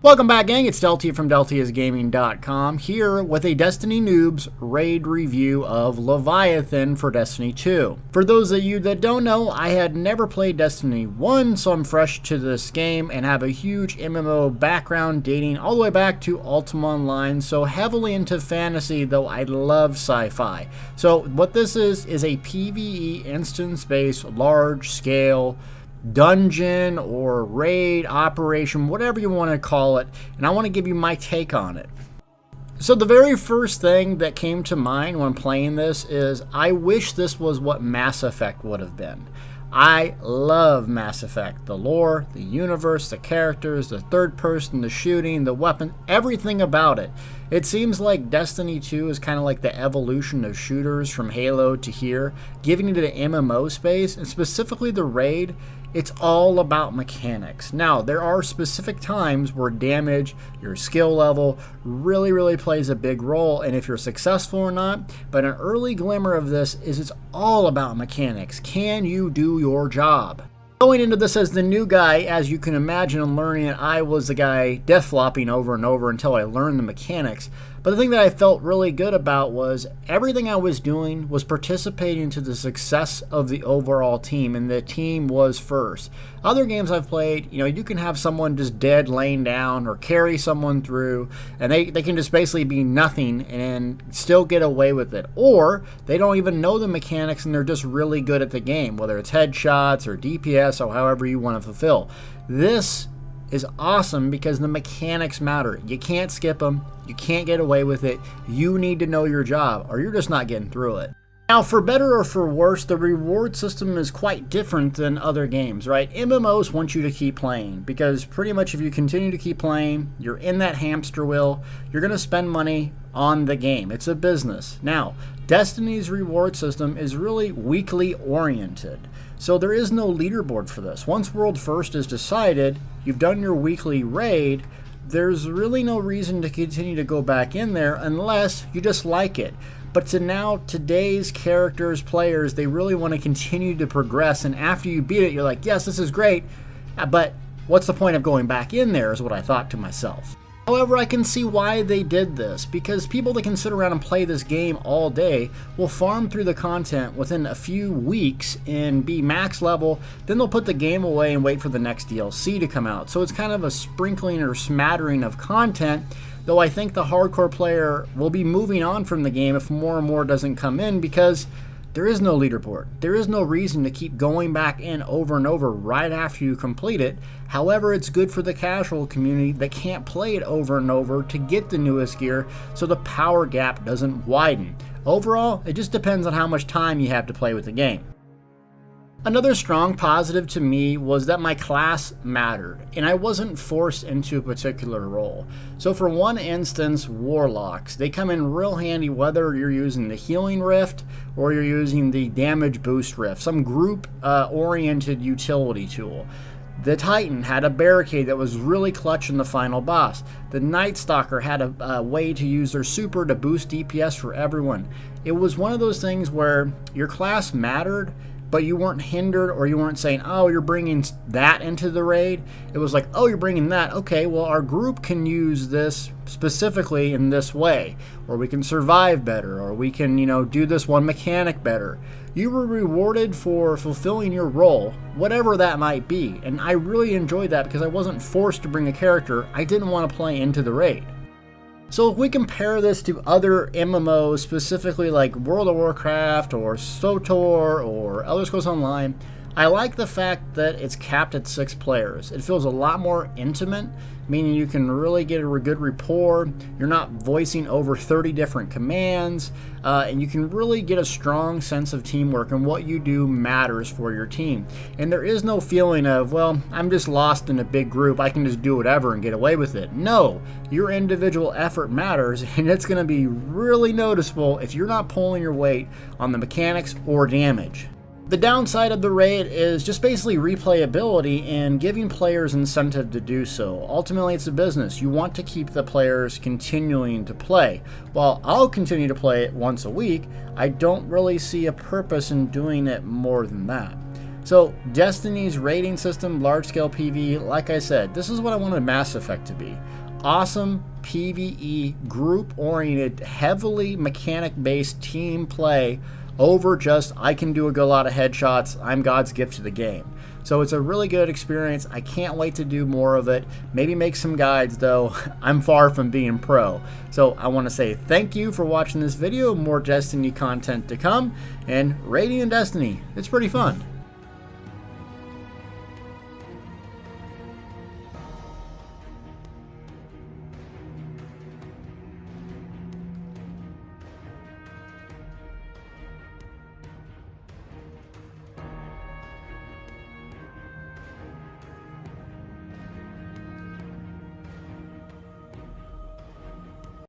Welcome back, gang. It's Delty from DeltyIsGaming.com here with a Destiny Noobs raid review of Leviathan for Destiny 2. For those of you that don't know, I had never played Destiny 1, so I'm fresh to this game and have a huge MMO background dating all the way back to Ultima Online, so heavily into fantasy, though I love sci-fi. So what this is a PvE instance-based, large-scale dungeon or raid operation, whatever you want to call it, and I want to give you my take on it. So the very first thing that came to mind when playing this is I wish this was what Mass Effect would have been. I love Mass Effect, the lore, the universe, the characters, the third person, the shooting, the weapon, everything about it. It seems like Destiny 2 is kind of like the evolution of shooters from Halo to here, giving it an MMO space, and specifically the raid. It's all about mechanics. Now, there are specific times where damage, your skill level, really plays a big role, and if you're successful or not, but an early glimmer of this is it's all about mechanics. Can you do your job? Going into this as the new guy, as you can imagine, and learning it, I was the guy death flopping over and over until I learned the mechanics. But the thing that I felt really good about was everything I was doing was participating to the success of the overall team, and the team was first. Other games I've played, you can have someone just dead laying down or carry someone through, and they can just basically be nothing and still get away with it. Or they don't even know the mechanics and they're just really good at the game, whether it's headshots or DPS or however you want to fulfill. This is awesome because the mechanics matter. You can't skip them. You can't get away with it. You need to know your job or you're just not getting through it. Now, for better or for worse, the reward system is quite different than other games, right? MMOs want you to keep playing because pretty much if you continue to keep playing, you're in that hamster wheel, you're going to spend money on the game. It's a business. Now, Destiny's reward system is really weekly oriented. So there is no leaderboard for this. Once World First is decided, you've done your weekly raid, there's really no reason to continue to go back in there unless you just like it. But today's characters, players, they really want to continue to progress, and after you beat it, you're like, yes, this is great, but what's the point of going back in there is what I thought to myself. However, I can see why they did this, because people that can sit around and play this game all day will farm through the content within a few weeks and be max level, then they'll put the game away and wait for the next DLC to come out. So it's kind of a sprinkling or smattering of content, though I think the hardcore player will be moving on from the game if more and more doesn't come in because there is no leaderboard. There is no reason to keep going back in over and over right after you complete it. However, it's good for the casual community that can't play it over and over to get the newest gear so the power gap doesn't widen. Overall, it just depends on how much time you have to play with the game. Another strong positive to me was that my class mattered, and I wasn't forced into a particular role. So for one instance, Warlocks, they come in real handy whether you're using the Healing Rift or you're using the Damage Boost Rift, some group-oriented utility tool. The Titan had a barricade that was really clutch in the final boss. The Night Stalker had a way to use their super to boost DPS for everyone. It was one of those things where your class mattered, but you weren't hindered or you weren't saying, oh, you're bringing that into the raid. It was like, oh, you're bringing that. Okay, well, our group can use this specifically in this way, or we can survive better, or we can, do this one mechanic better. You were rewarded for fulfilling your role, whatever that might be. And I really enjoyed that because I wasn't forced to bring a character I didn't want to play into the raid. So if we compare this to other MMOs, specifically like World of Warcraft or SWTOR or Elder Scrolls Online, I like the fact that it's capped at 6 players. It feels a lot more intimate, meaning you can really get a good rapport. You're not voicing over 30 different commands, and you can really get a strong sense of teamwork, and what you do matters for your team. And there is no feeling of, well, I'm just lost in a big group, I can just do whatever and get away with it. No, your individual effort matters, and it's going to be really noticeable if you're not pulling your weight on the mechanics or damage. The downside of the raid is just basically replayability and giving players incentive to do so. Ultimately, it's a business. You want to keep the players continuing to play. While I'll continue to play it once a week, I don't really see a purpose in doing it more than that. So Destiny's rating system, large scale PvE, like I said, this is what I wanted Mass Effect to be. Awesome PvE, group oriented, heavily mechanic based team play over just I can do a lot of headshots, I'm God's gift to the game. So it's a really good experience. I can't wait to do more of it. Maybe make some guides though. I'm far from being pro. So I want to say thank you for watching this video. More Destiny content to come, and raiding in Destiny, it's pretty fun.